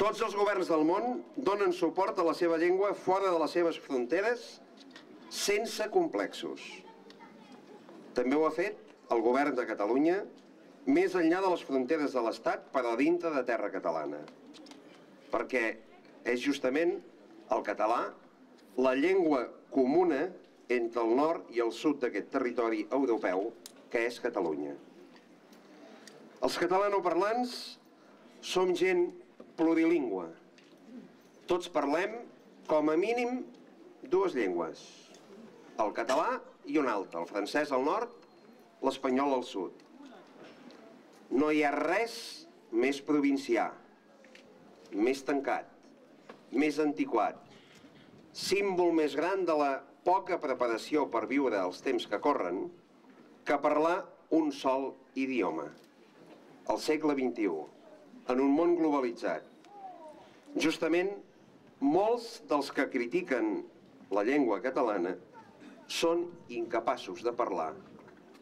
Tots els governs del món donen suport a la seva llengua fora de les seves fronteres sense complexos. També ho ha fet el govern de Catalunya més enllà de les fronteres de l'Estat per a dintre de terra catalana. Perquè és justament el català la llengua comuna entre el nord i el sud d'aquest territori europeu que és Catalunya. Els catalanoparlants som gent plurilingüe. Tots parlem com a mínim dues llengües, el català i una altra, el francès al nord, l'espanyol al sud. No hi ha res més provincià, més tancat, més antiquat, símbol més gran de la poca preparació per viure els temps que corren, que parlar un sol idioma, al segle XXI, en un món globalitzat. Justament, molts dels que critiquen la llengua catalana són incapaços de parlar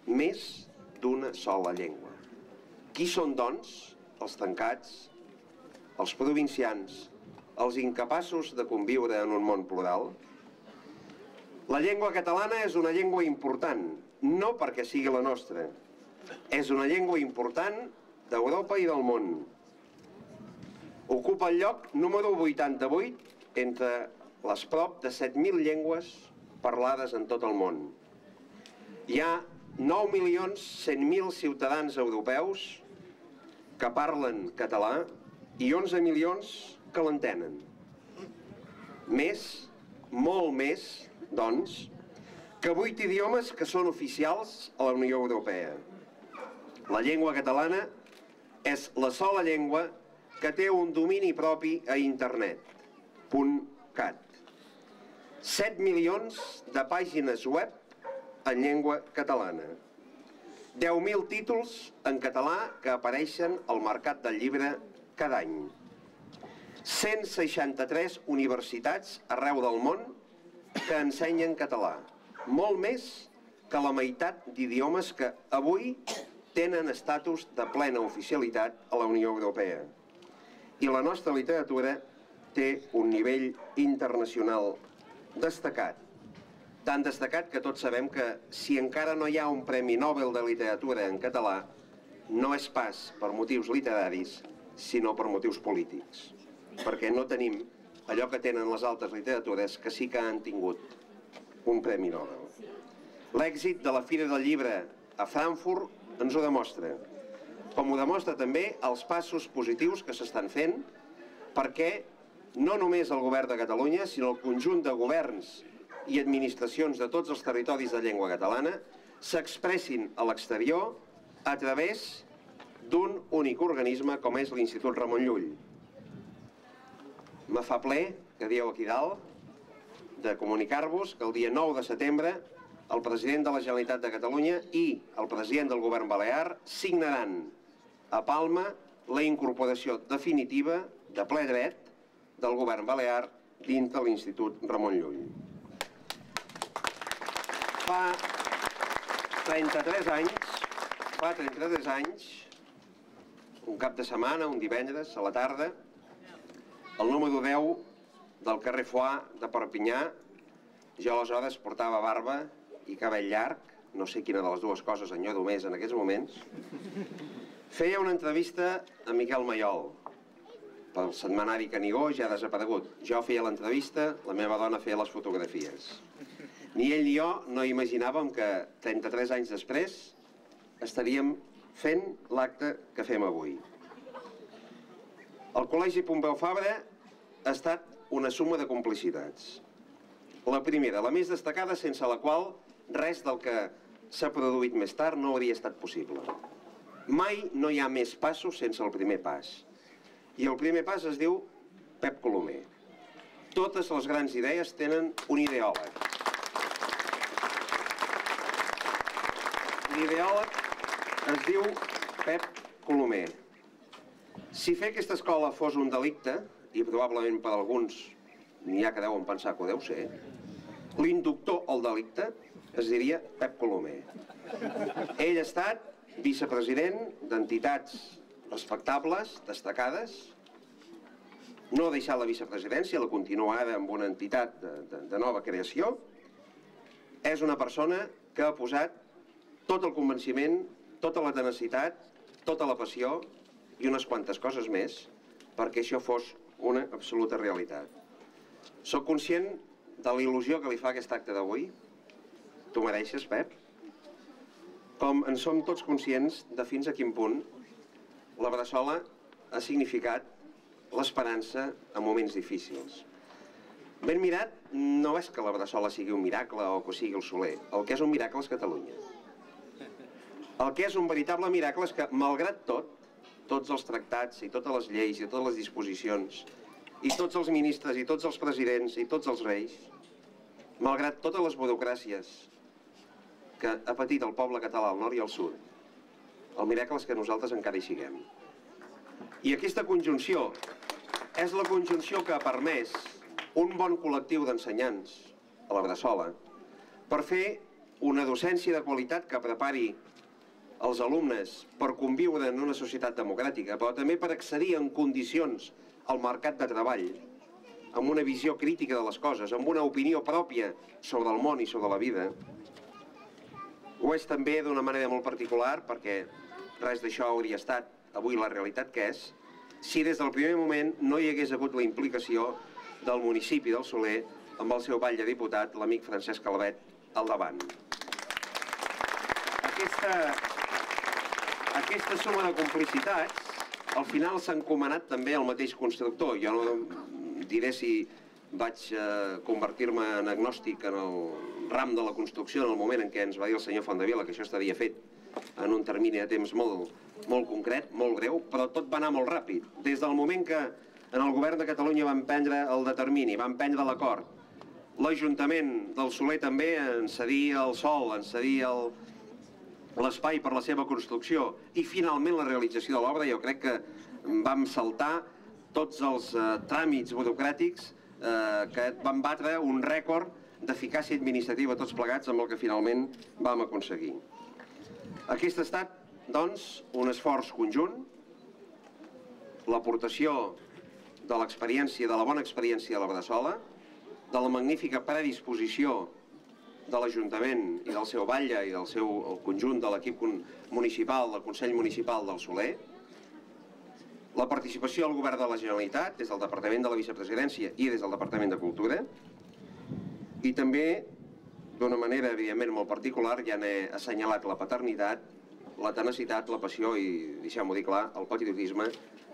més d'una sola llengua. Qui són, doncs, els tancats, els provincians, els incapaços de conviure en un món plural? La llengua catalana és una llengua important, no perquè sigui la nostra. És una llengua important d'Europa i del món. Ocupa el lloc número 88 entre les prop de 7.000 llengües parlades en tot el món. Hi ha 9.100.000 ciutadans europeus que parlen català i 11 milions que l'entenen. Més, molt més, doncs, que 8 idiomes que són oficials a la Unió Europea. La llengua catalana és la sola llengua que té un domini propi a internet, .cat. 7 milions de pàgines web en llengua catalana. 10.000 títols en català que apareixen al mercat del llibre cada any. 163 universitats arreu del món que ensenyen català. Molt més que la meitat d'idiomes que avui tenen estatus de plena oficialitat a la Unió Europea. I la nostra literatura té un nivell internacional destacat. Tan destacat que tots sabem que si encara no hi ha un Premi Nobel de Literatura en català, no és pas per motius literaris, sinó per motius polítics. Perquè no tenim allò que tenen les altres literatures que sí que han tingut un Premi Nobel. L'èxit de la Fira del Llibre a Frankfurt ens ho demostra, com ho demostra també els passos positius que s'estan fent perquè no només el govern de Catalunya, sinó el conjunt de governs i administracions de tots els territoris de llengua catalana s'expressin a l'exterior a través d'un únic organisme com és l'Institut Ramon Llull. Me fa ple, que dieu aquí dalt, de comunicar-vos que el dia 9 de setembre el president de la Generalitat de Catalunya i el president del govern balear signaran a Palma la incorporació definitiva de ple dret del govern balear dins de l'Institut Ramon Llull. Fa 33 anys, un cap de setmana, un divendres, a la tarda, el número 10 del carrer Foix de Perpinyà, jo aleshores portava barba i cabell llarg, no sé quina de les dues coses enyodo més en aquests moments, feia una entrevista a Miquel Maiol, pel setmanari Canigó, ja ha desaparegut. Jo feia l'entrevista, la meva dona feia les fotografies. Ni ell ni jo no imaginàvem que 33 anys després estaríem fent l'acte que fem avui. El Col·legi Pompeu Fabra ha estat una suma de complicitats. La primera, la més destacada, sense la qual res del que s'ha produït més tard no hauria estat possible. Mai no hi ha més passos sense el primer pas. I el primer pas es diu Pep Colomer. Totes les grans idees tenen un ideòleg. L'ideòleg es diu Pep Colomer. Si fer aquesta escola fos un delicte, i probablement per alguns n'hi ha que deuen pensar que ho deu ser, l'inductor al delicte es diria Pep Colomer. Ell ha estat vicepresident d'entitats respectables, destacades, no ha deixat la vicepresidència, la continua ara amb una entitat de nova creació. És una persona que ha posat tot el convenciment, tota la tenacitat, tota la passió i unes quantes coses més perquè això fos una absoluta realitat. Soc conscient de la il·lusió que li fa aquest acte d'avui. Tu mereixes, Pep. Com en som tots conscients de fins a quin punt la Bressola ha significat l'esperança en moments difícils. Ben mirat, no és que la Bressola sigui un miracle o que sigui el Soler. El que és un miracle és Catalunya. El que és un veritable miracle és que, malgrat tot, tots els tractats i totes les lleis i totes les disposicions i tots els ministres i tots els presidents i tots els reis, malgrat totes les burocràcies que ha patit el poble català al nord i al sud, el miracle és que nosaltres encara hi siguem. I aquesta conjunció és la conjunció que ha permès un bon col·lectiu d'ensenyants a la Bressola per fer una docència de qualitat que prepari els alumnes per conviure en una societat democràtica, però també per accedir en condicions al mercat de treball, amb una visió crítica de les coses, amb una opinió pròpia sobre el món i sobre la vida. Ho és també d'una manera molt particular, perquè res d'això hauria estat avui la realitat que és, si des del primer moment no hi hagués hagut la implicació del municipi del Soler amb el seu ball de diputat, l'amic Francesc Calvet, al davant. Aquesta suma de complicitats al final s'ha encomanat també al mateix constructor. Jo no diré si vaig convertir-me en agnòstic en el ram de la construcció en el moment en què ens va dir el senyor Fondevila que això estaria fet en un termini de temps molt concret, molt breu, però tot va anar molt ràpid. Des del moment que en el govern de Catalunya van prendre el determini, van prendre l'acord, l'Ajuntament del Soler també ens cedia el sòl, ens cedia l'espai per la seva construcció i finalment la realització de l'obra, jo crec que vam saltar tots els tràmits burocràtics que van batre un rècord d'eficàcia administrativa tots plegats amb el que finalment vam aconseguir. Aquest ha estat, doncs, un esforç conjunt, l'aportació de l'experiència, de la bona experiència de la Bressola, de la magnífica predisposició de l'Ajuntament i del seu batlle i del conjunt de l'equip municipal, del Consell Municipal del Soler, la participació del Govern de la Generalitat, des del Departament de la Vicepresidència i des del Departament de Cultura, i també, d'una manera evidentment molt particular, ja n'he assenyalat la paternitat, la tenacitat, la passió i, deixeu-m'ho dir clar, el patriotisme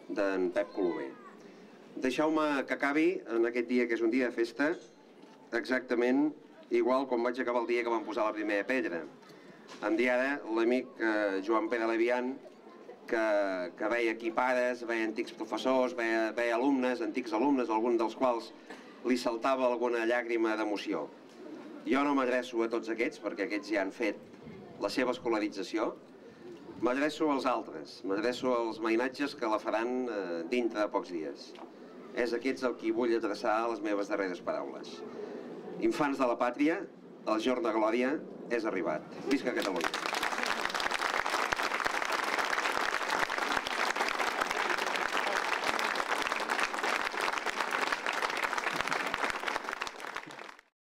d'en Pep Colomer. Deixeu-me que acabi en aquest dia que és un dia de festa, exactament igual com vaig acabar el dia que vam posar la primera pedra. Em dia ara l'amic Joan Pere Levian, que veia aquí pares, veia antics professors, veia alumnes, antics alumnes, alguns dels quals li saltava alguna llàgrima d'emoció. Jo no m'adreço a tots aquests, perquè aquests ja han fet la seva escolarització. M'adreço als altres, m'adreço als mainatges que la faran dintre de pocs dies. És aquests el qui vull adreçar les meves darreres paraules. Infants de la pàtria, el jorn de glòria és arribat. Visca Catalunya!